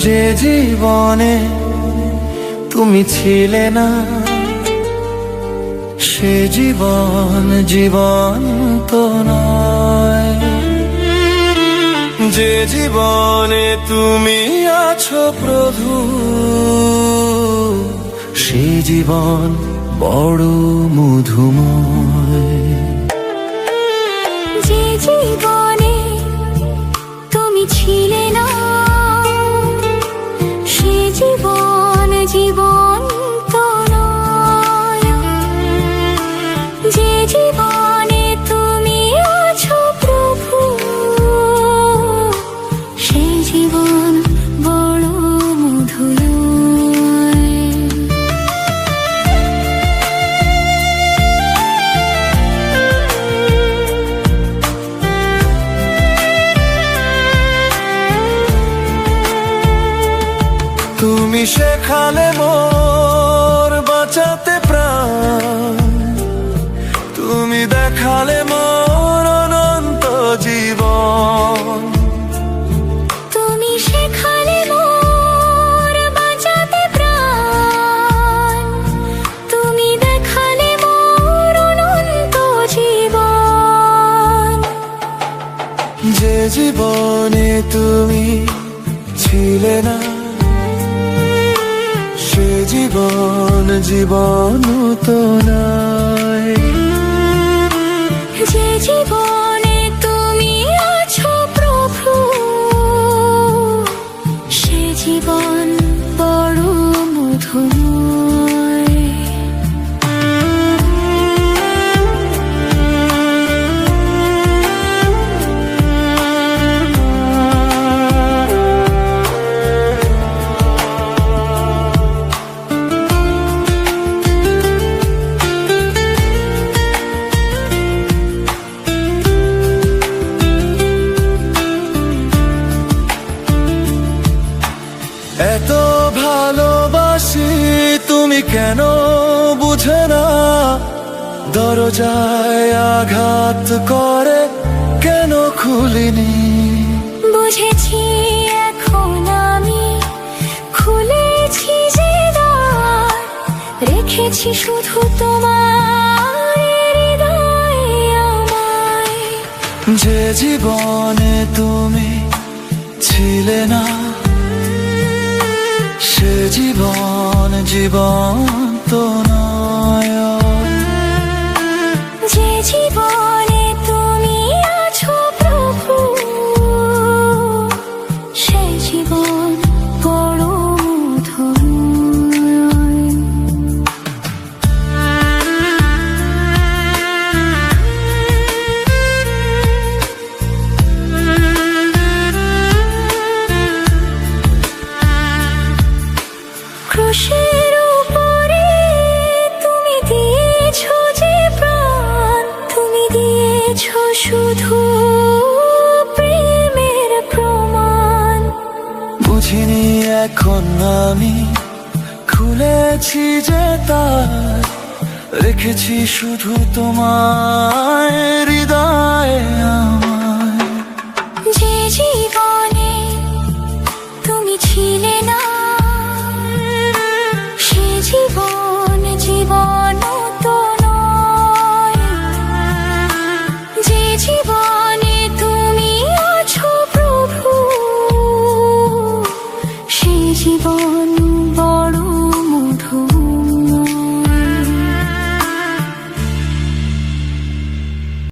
যে জীবনে তুমি ছিলে না, সে জীবন জীবন তো নয়। যে জীবনে তুমি আছো প্রভু, সে জীবন বড় মধুময়। যে জীবনে তুমি ছিলে না, সে জীবন জীবন তো নয়। যে জীবনে তুমি আছো প্রভু, সে জীবন বড় মধুময়। তুমি শেখালে মোর বাঁচাতে প্রাণ, তুমি দেখালে মোর অনন্ত জীবন। তুমি শেখালে মোর বাঁচাতে প্রাণ, তুমি দেখালে মোর অনন্ত জীবন। যে জীবনে তুমি ছিলে না, সে জীবন জীবন তো নয়। যে জীবনে তুমি আছো প্রভু, সে জীবন বড় মধুময়। এত ভালোবাসি তুমি কেন বুঝে না, দরজায় আঘাত করে কেন খুলিনি। বুঝেছি এখন আমি, খুলেছি যে দ্বার, রেখেছি শুধু তোমার হৃদয়ে আমায়। যে জীবনে তুমি ছিলে না, সে জীবন জীবন তো নয়। যে জীবনে তুমি আছো প্রভু, সে জীবন বড় মধুময়। ক্রুশের উপরে তুমি দিয়েছো যে প্রাণ, তুমি দিয়েছো শুধু প্রেমের প্রমাণ। বুঝিনি এখন আমি, খুলেছি যে তার, রেখেছি শুধু তোমার হৃদয়ে